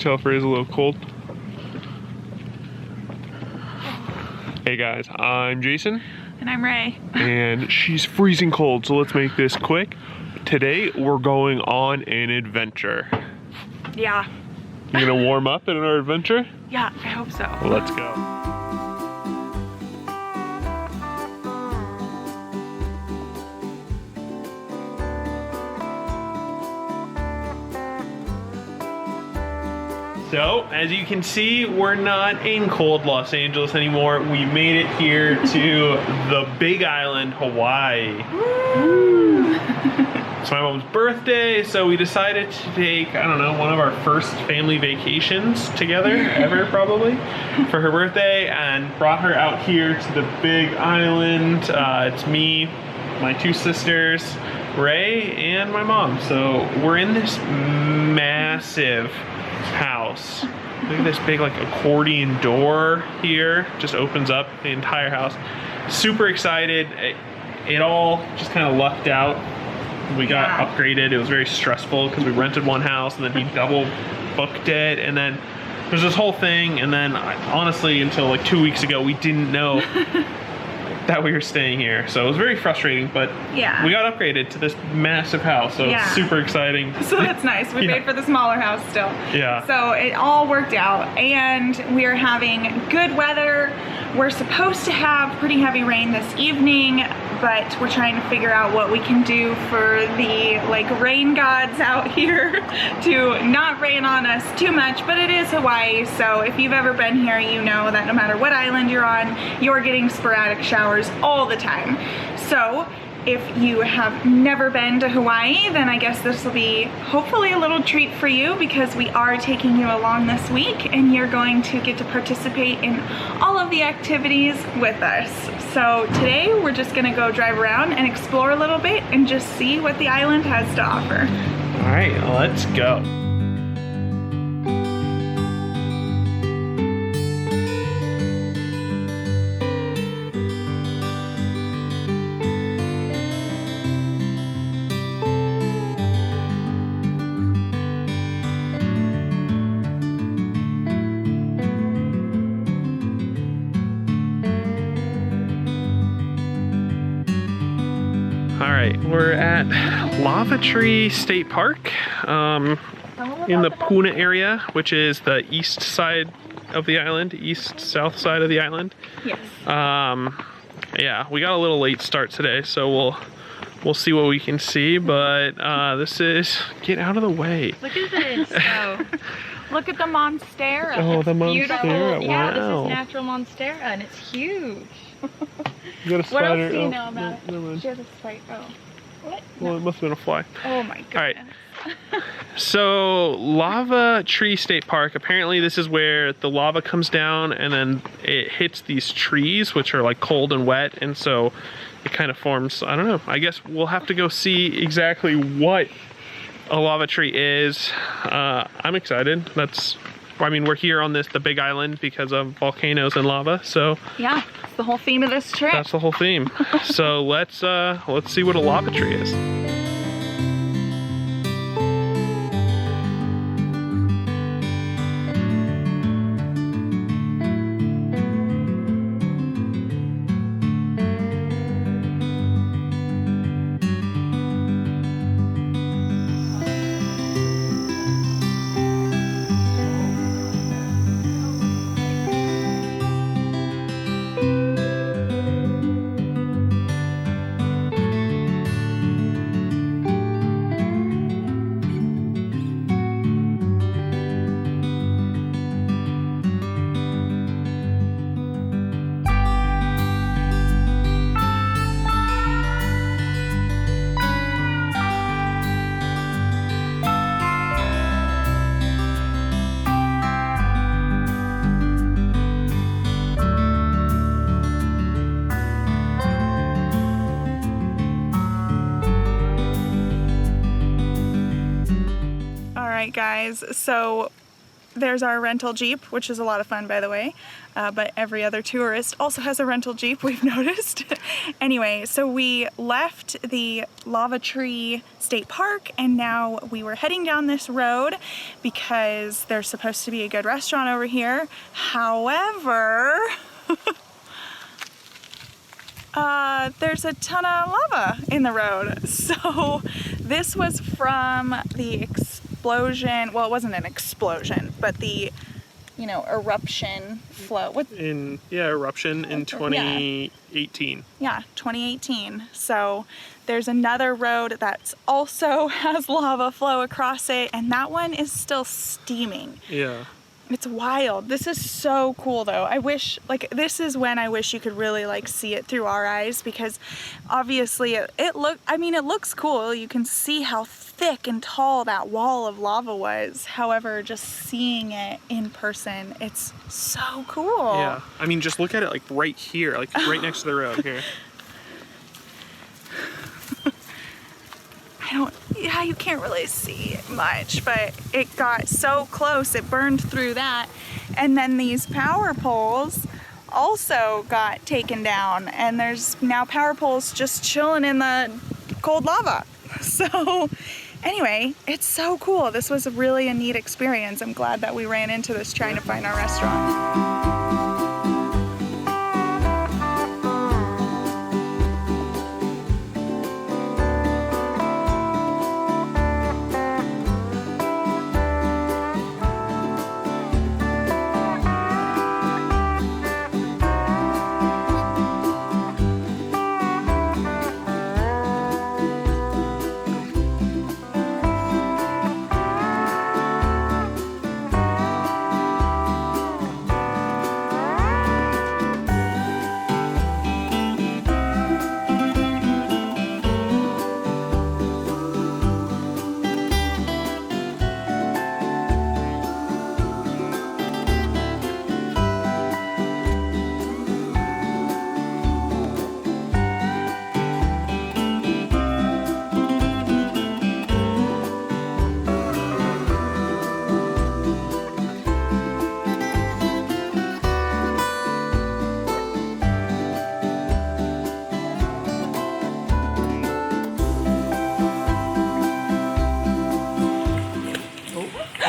tell if Ray's a little cold? Hey guys, I'm Jason. And I'm Rae. And she's freezing cold, so let's make this quick. Today we're going on an adventure. Yeah. You gonna warm up in our adventure? Yeah, I hope so. Let's go. So, as you can see, we're not in cold Los Angeles anymore. We made it here to the Big Island, Hawaii. It's my mom's birthday, so we decided to take, I don't know, one of our first family vacations together ever, probably, for her birthday, and brought her out here to the Big Island. It's me, my two sisters, Rae, and my mom. So we're in this massive house. Look at this big like accordion door here. Just opens up the entire house. Super excited. It all just kind of lucked out. We got upgraded. It was very stressful because we rented one house and then he double booked it, and then there's this whole thing, and then honestly until like 2 weeks ago we didn't know that we were staying here, so it was very frustrating, but yeah, we got upgraded to this massive house, so it's super exciting. So that's nice. We paid for the smaller house still. Yeah. So it all worked out, and we are having good weather. We're supposed to have pretty heavy rain this evening, but we're trying to figure out what we can do for the like rain gods out here to not rain on us too much. But it is Hawaii, so if you've ever been here, you know that no matter what island you're on, you're getting sporadic showers all the time. So if you have never been to Hawaii, then I guess this will be hopefully a little treat for you, because we are taking you along this week and you're going to get to participate in all of the activities with us. So today we're just gonna go drive around and explore a little bit and just see what the island has to offer. All right, let's go. We're at Lava Tree State Park in the Puna area, which is the east side of the island, east-south side of the island. Yes. Yeah, we got a little late start today, so we'll see what we can see, but this is, get out of the way. Look at this. Look at the Monstera. Oh, the Monstera, beautiful. wow. Yeah, this is natural Monstera, and it's huge. You got a spider. What else do you know about it? She has a spider. Oh. What? Well, it must have been a fly. Oh my goodness. All right. So, Lava Tree State Park, apparently this is where the lava comes down and then it hits these trees, which are like cold and wet, and so it kind of forms, I don't know, I guess we'll have to go see exactly what a lava tree is. I'm excited. I mean, we're here on the Big Island because of volcanoes and lava, so yeah, it's the whole theme of this trip. That's the whole theme. So let's see what a lava tree is. Alright guys, so there's our rental Jeep, which is a lot of fun, by the way. But every other tourist also has a rental Jeep, we've noticed. Anyway, so we left the Lava Tree State Park, and now we were heading down this road because there's supposed to be a good restaurant over here. However, there's a ton of lava in the road. So this was from the explosion. Well, it wasn't an explosion, but the, you know, eruption flow. Eruption in 2018. Yeah, 2018. So there's another road that's also has lava flow across it, and that one is still steaming. Yeah. It's wild. This is so cool though. I wish, like, this is when I wish you could really like see it through our eyes, because obviously it looks cool. You can see how thick and tall that wall of lava was. However, just seeing it in person, it's so cool. Yeah. I mean, just look at it like right here, like right next to the road here. Yeah, you can't really see much, but it got so close, it burned through that. And then these power poles also got taken down, and there's now power poles just chilling in the cold lava. So anyway, it's so cool. This was really a neat experience. I'm glad that we ran into this trying to find our restaurant.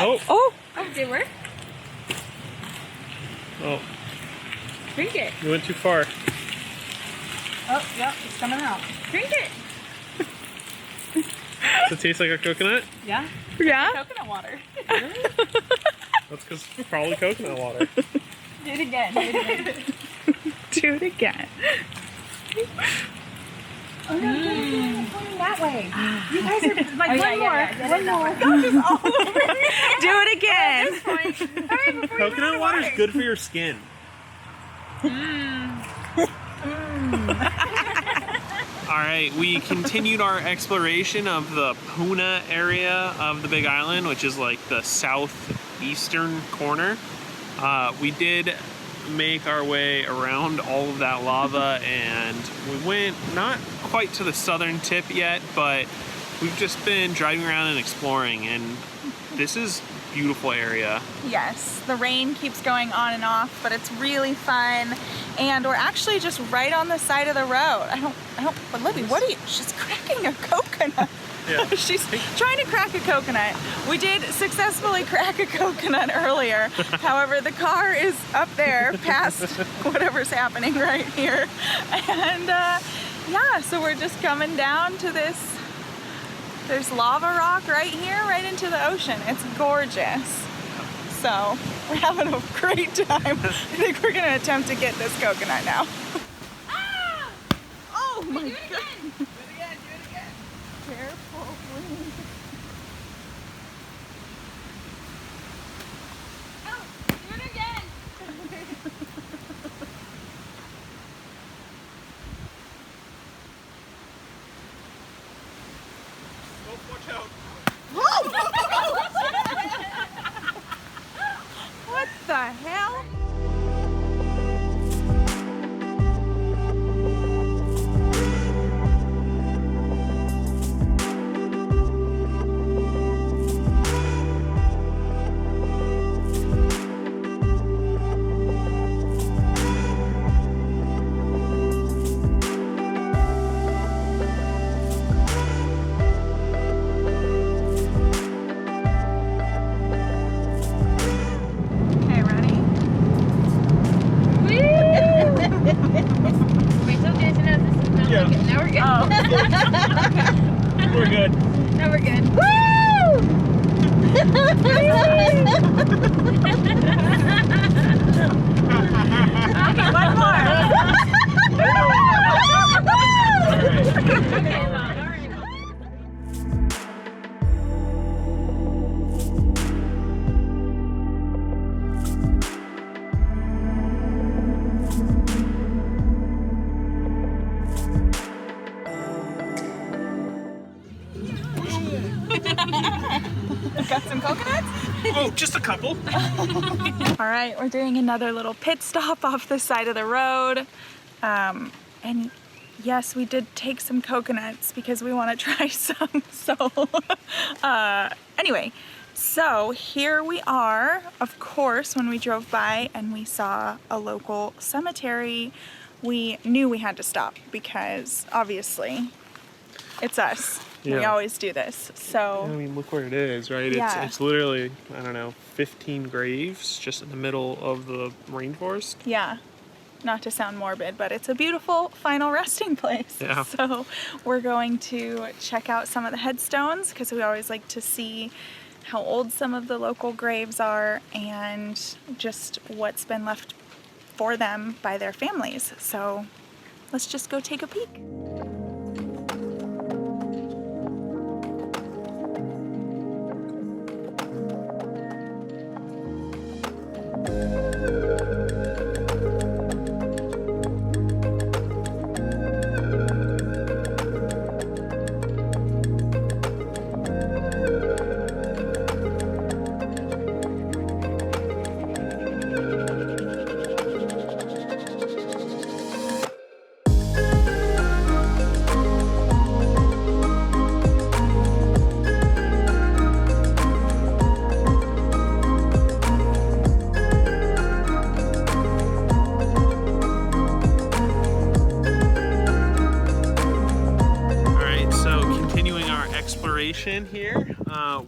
Oh, did it work? Oh, Drink it. you went too far. Oh, yep, it's coming out. Drink it. Does it taste like a coconut? Yeah. Yeah? Coconut water. That's because it's probably coconut water. Do it again. Do it again. Do it again. Oh no, it's going that way. You guys are like one more. Do it again. Coconut water is good for your skin. All right, we continued our exploration of the Puna area of the Big Island, which is like the southeastern corner. We did make our way around all of that lava, and we went not quite to the southern tip yet, but we've just been driving around and exploring, and this is a beautiful area. Yes, the rain keeps going on and off, but it's really fun. And we're actually just right on the side of the road. But Libby, what are you? She's cracking a coconut. Yeah. She's trying to crack a coconut. We did successfully crack a coconut earlier. However, the car is up there past whatever's happening right here. And yeah, so we're just coming down to this. There's lava rock right here, right into the ocean. It's gorgeous. So we're having a great time. I think we're gonna attempt to get this coconut now. Ah! Oh my Do it god. again. Do it again. Do it again. Careful, please. Oh, do it again. Oh, watch out. What the hell? good. No, we're good. Woo! Okay, one more. Got some coconuts? Oh, just a couple. All right, we're doing another little pit stop off the side of the road. And yes, we did take some coconuts because we want to try some. So anyway, so here we are. Of course, when we drove by and we saw a local cemetery, we knew we had to stop because obviously it's us. We Yeah. always do this. So I mean, look where it is, right? Yeah. It's literally, I don't know, 15 graves just in the middle of the rainforest. yeah, not to sound morbid, but it's a beautiful final resting place. Yeah. So we're going to check out some of the headstones because we always like to see how old some of the local graves are and just what's been left for them by their families. So let's just go take a peek. Here,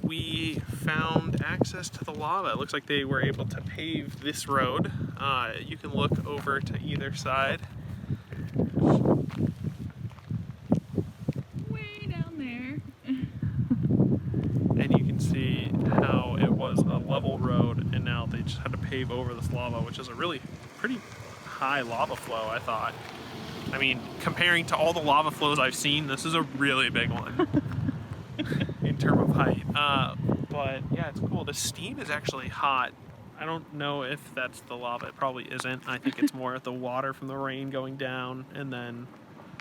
we found access to the lava. It looks like they were able to pave this road. You can look over to either side. Way down there. And you can see how it was a level road and now they just had to pave over this lava, which is a really pretty high lava flow, I thought. I mean, comparing to all the lava flows I've seen, this is a really big one. In terms of height, but yeah, it's cool. The steam is actually hot. I don't know if that's the lava. It probably isn't. I think it's more the water from the rain going down and then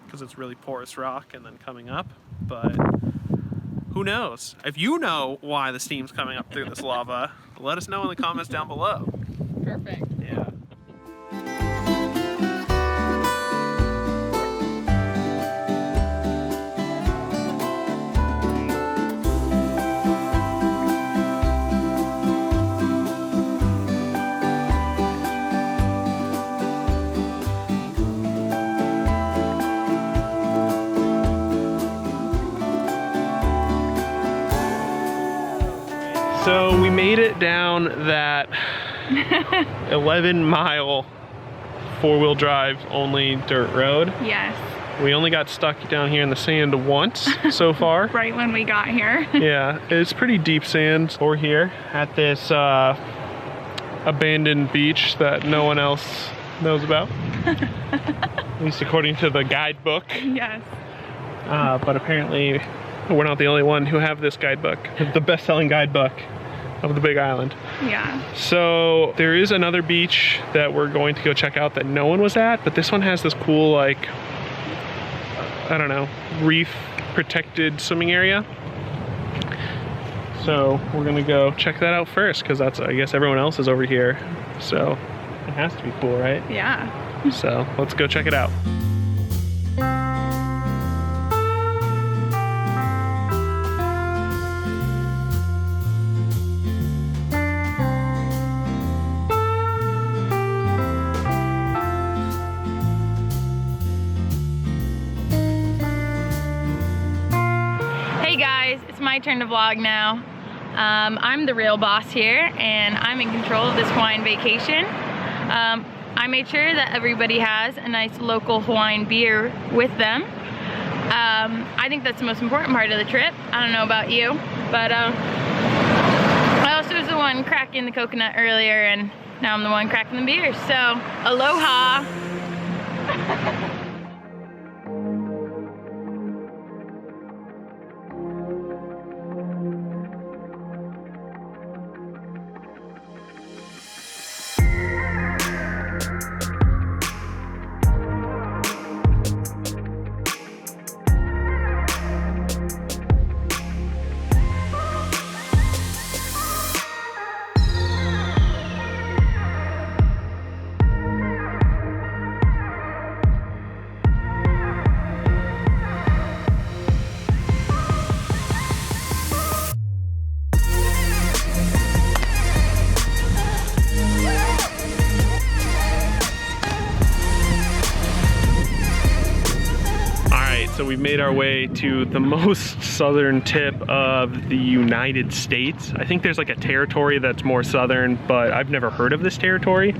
because it's really porous rock and then coming up, but who knows? If you know why the steam's coming up through this lava, let us know in the comments down below. Perfect. Yeah. So we made it down that 11-mile four-wheel drive only dirt road. Yes. We only got stuck down here in the sand once so far. Right when we got here. Yeah, it's pretty deep sand. We're here at this abandoned beach that no one else knows about. At least according to the guidebook. Yes. But apparently we're not the only one who have this guidebook. The best-selling guidebook of the Big Island. Yeah. So there is another beach that we're going to go check out that no one was at, but this one has this cool, like, I don't know, reef protected swimming area. So we're gonna go check that out first because that's, I guess everyone else is over here. So it has to be cool, right? Yeah. So let's go check it out. Hey guys, it's my turn to vlog now. I'm the real boss here and I'm in control of this Hawaiian vacation. I made sure that everybody has a nice local Hawaiian beer with them. I think that's the most important part of the trip. I don't know about you, but I also was the one cracking the coconut earlier, and now I'm the one cracking the beer, so aloha. So we made our way to the most southern tip of the United States. I think there's like a territory that's more southern, but I've never heard of this territory,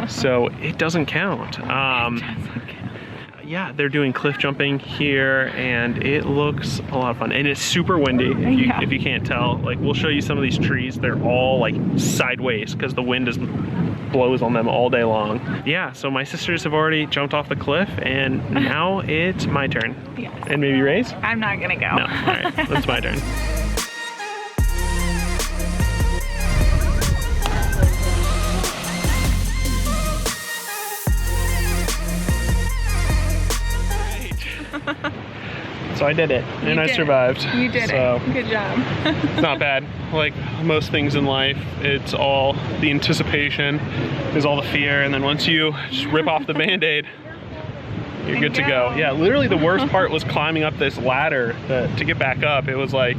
so it doesn't count. Yeah, they're doing cliff jumping here, and it looks a lot of fun. And it's super windy, if you can't tell. Like, we'll show you some of these trees. They're all like sideways because the wind blows on them all day long. Yeah, so my sisters have already jumped off the cliff, and now it's my turn. Yes. And maybe Ray's? I'm not gonna go. No, all right, that's my turn. So I did it, and I survived. You did it. Good job. It's not bad. Like most things in life, it's all the anticipation, there's all the fear, and then once you just rip off the Band-Aid, you're good to go. Yeah, literally the worst part was climbing up this ladder to get back up. It was like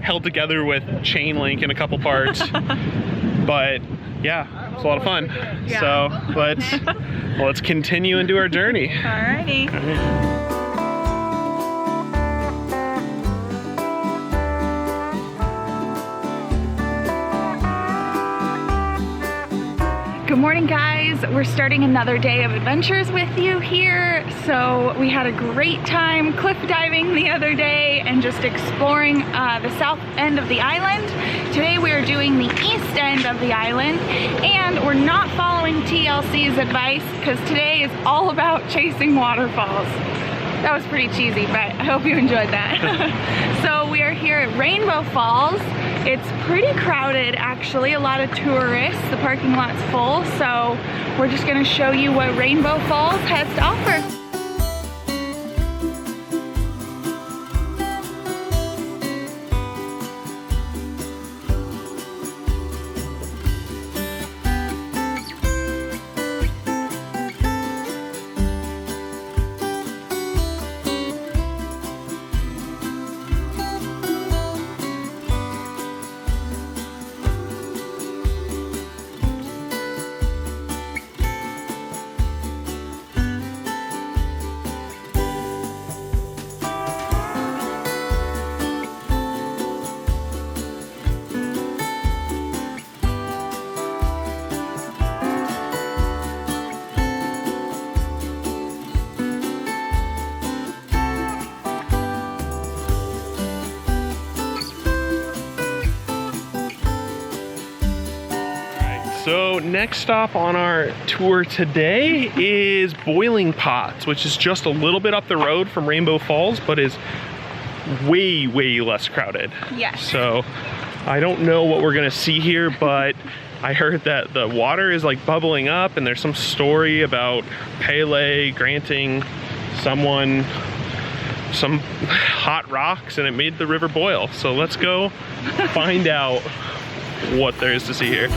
held together with chain link in a couple parts. But yeah, it's a lot of fun. Yeah. So let's continue and do our journey. Alrighty. All right. Good morning, guys. We're starting another day of adventures with you here. So we had a great time cliff diving the other day and just exploring the south end of the island. Today we are doing the east end of the island, and we're not following TLC's advice because today is all about chasing waterfalls. That was pretty cheesy, but I hope you enjoyed that. So we are here at Rainbow Falls. It's pretty crowded, actually, a lot of tourists. The parking lot's full, so we're just gonna show you what Rainbow Falls has to offer. So next stop on our tour today is Boiling Pots, which is just a little bit up the road from Rainbow Falls, but is way, way less crowded. Yes. So I don't know what we're gonna see here, but I heard that the water is like bubbling up, and there's some story about Pele granting someone some hot rocks and it made the river boil. So let's go find out what there is to see here.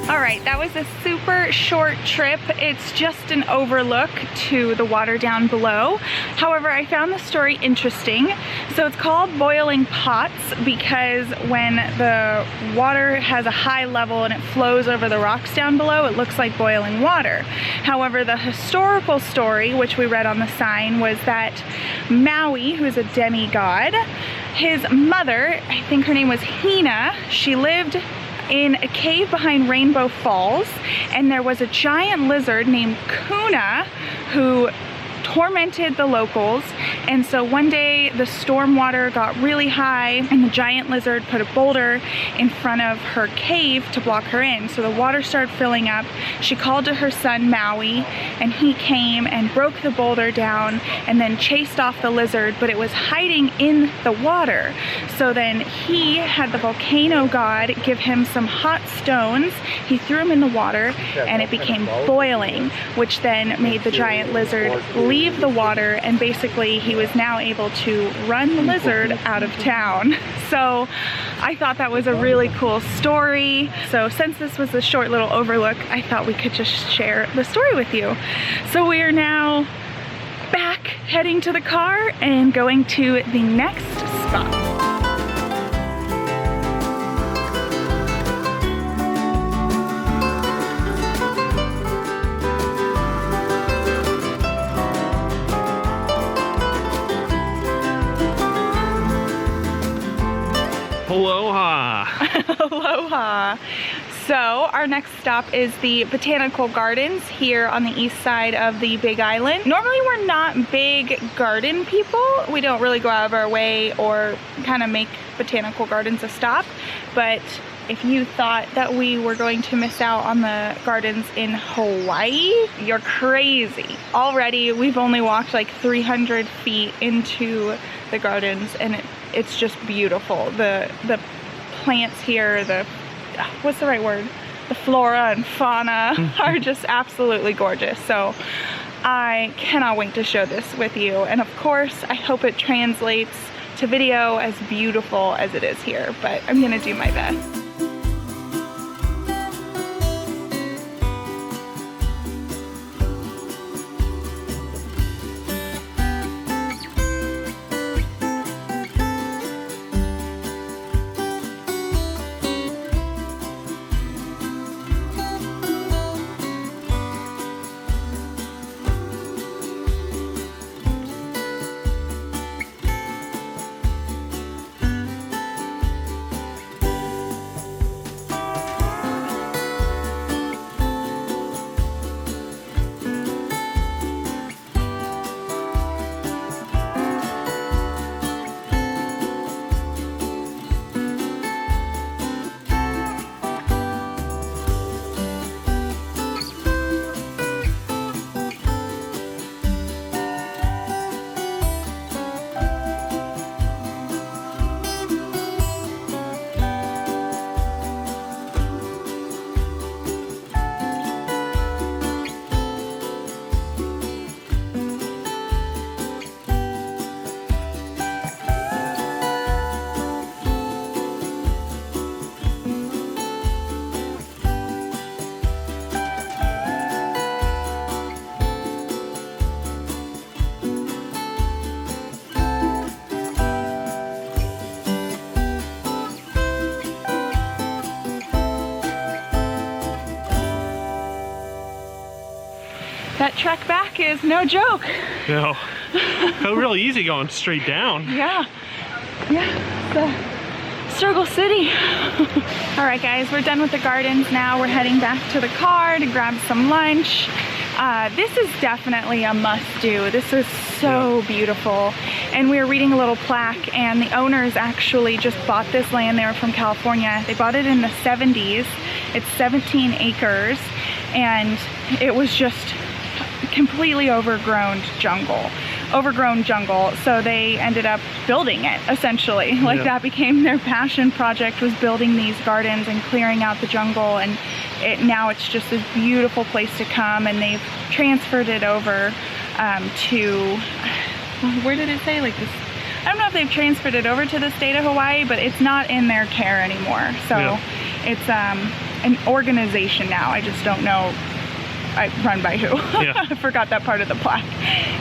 Alright, that was a super short trip. It's just an overlook to the water down below. However, I found the story interesting. So it's called Boiling Pots because when the water has a high level and it flows over the rocks down below, it looks like boiling water. However, the historical story, which we read on the sign, was that Maui, who's a demigod, his mother, I think her name was Hina, she lived in a cave behind Rainbow Falls, and there was a giant lizard named Puna who tormented the locals. And so one day the storm water got really high and the giant lizard put a boulder in front of her cave to block her in. So the water started filling up. She called to her son Maui, and he came and broke the boulder down and then chased off the lizard, but it was hiding in the water. So then he had the volcano god give him some hot stones. He threw them in the water and it became boiling, which then made the giant lizard leave the water, and basically he was now able to run the lizard out of town. So I thought that was a really cool story. So since this was a short little overlook, I thought we could just share the story with you. So we are now back heading to the car and going to the next spot. Aloha. Aloha. So our next stop is the Botanical Gardens here on the east side of the Big Island. Normally we're not big garden people. We don't really go out of our way or kind of make Botanical Gardens a stop. But if you thought that we were going to miss out on the gardens in Hawaii, you're crazy. Already we've only walked like 300 feet into the gardens, and it's just beautiful. The plants here, what's the right word? The flora and fauna are just absolutely gorgeous. So I cannot wait to show this with you. And of course, I hope it translates to video as beautiful as it is here, but I'm gonna do my best. That trek back is no joke. No. Felt really easy going straight down. Yeah. It's Struggle City. All right, guys, we're done with the gardens now. We're heading back to the car to grab some lunch. This is definitely a must-do. This is so beautiful. And we were reading a little plaque, and the owners actually just bought this land. They were from California. They bought it in the 70s. It's 17 acres, and it was just completely overgrown jungle. So they ended up building it, essentially. Like, that became their passion project, was building these gardens and clearing out the jungle, and now it's just this beautiful place to come. And they've transferred it over to, where did it say, like this, I don't know if they've transferred it over to the state of Hawaii, but it's not in their care anymore. So it's an organization now. I just don't know run by who. I forgot that part of the plaque.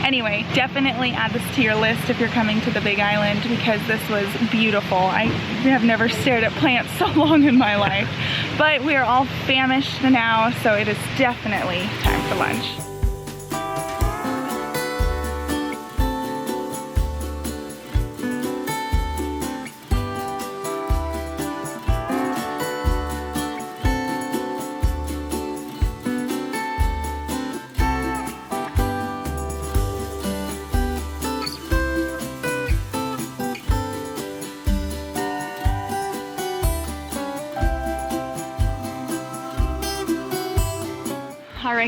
Anyway, definitely add this to your list if you're coming to the Big Island, because this was beautiful. I have never stared at plants so long in my life. But we are all famished now, so it is definitely time for lunch.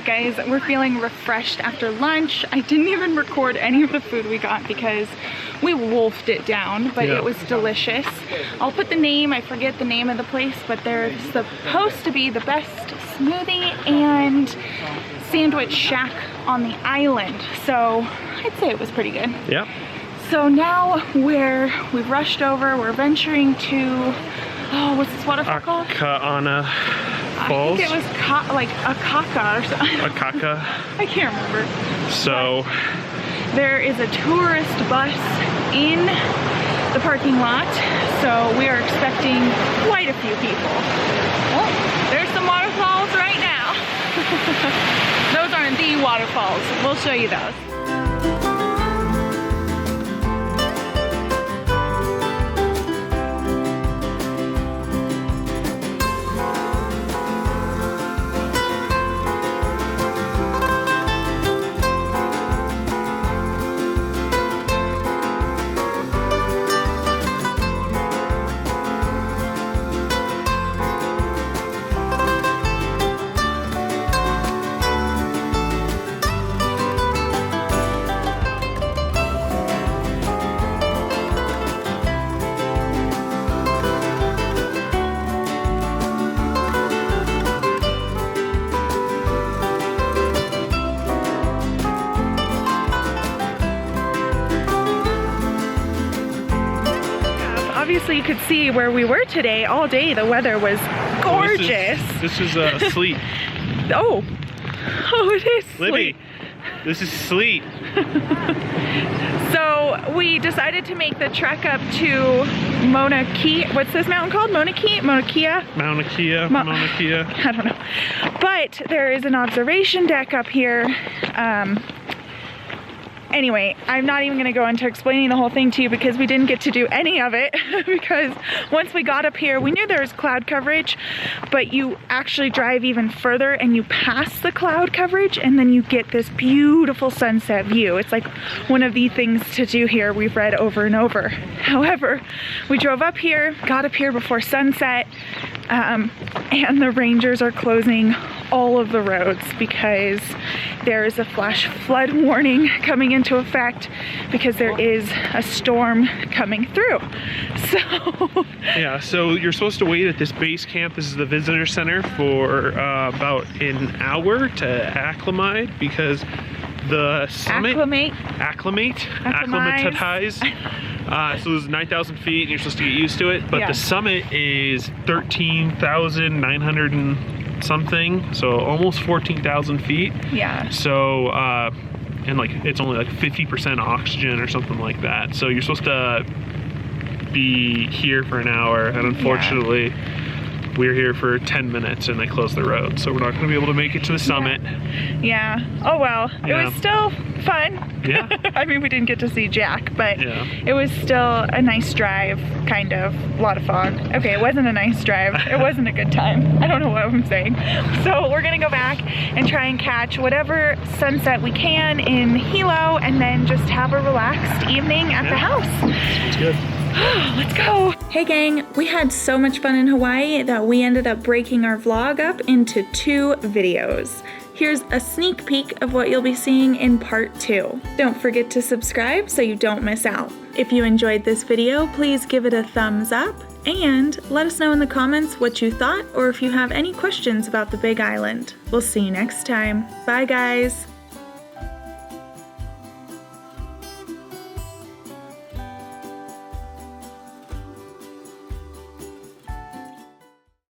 right guys, we're feeling refreshed after lunch. I didn't even record any of the food we got because we wolfed it down, but it was delicious. I'll put the name, I forget the name of the place, but they're supposed to be the best smoothie and sandwich shack on the island. So I'd say it was pretty good. Yeah. So now we've rushed over, we're venturing to, oh, what's this waterfall called? Kaana Falls? I think it was like Akaka or something. Akaka. I can't remember. So there is a tourist bus in the parking lot, so we are expecting quite a few people. Oh, there's some waterfalls right now. Those aren't the waterfalls. We'll show you those. Obviously you could see where we were today all day. The weather was gorgeous. This is sleet. Oh, it is Libby, sleet. this is sleet. So we decided to make the trek up to Mauna Kea. What's this mountain called? Mauna Kea? Mauna Kea? Mauna Kea, Mauna Kea. I don't know. But there is an observation deck up here. Anyway, I'm not even gonna go into explaining the whole thing to you because we didn't get to do any of it because once we got up here, we knew there was cloud coverage, but you actually drive even further and you pass the cloud coverage and then you get this beautiful sunset view. It's like one of the things to do here we've read over and over. However, we drove up here, got up here before sunset, and the rangers are closing all of the roads because there is a flash flood warning coming into effect because there is a storm coming through. So yeah, so you're supposed to wait at this base camp. This is the visitor center for about an hour to acclimate because the summit acclimatize. So it's 9,000 feet and you're supposed to get used to it, but the summit is 13,900 and something, so almost 14,000 feet. Yeah. So and like it's only like 50% oxygen or something like that. So you're supposed to be here for an hour, and unfortunately we're here for 10 minutes and they closed the road, so we're not going to be able to make it to the summit. Yeah. Oh well, it was still fun. Yeah. I mean, we didn't get to see Jack, but it was still a nice drive, kind of. A lot of fog. Okay, it wasn't a nice drive. It wasn't a good time. I don't know what I'm saying. So we're gonna go back and try and catch whatever sunset we can in Hilo and then just have a relaxed evening at the house. It's good. Let's go. Hey gang, we had so much fun in Hawaii that we ended up breaking our vlog up into 2 videos. Here's a sneak peek of what you'll be seeing in part 2. Don't forget to subscribe so you don't miss out. If you enjoyed this video, please give it a thumbs up and let us know in the comments what you thought or if you have any questions about the Big Island. We'll see you next time. Bye guys.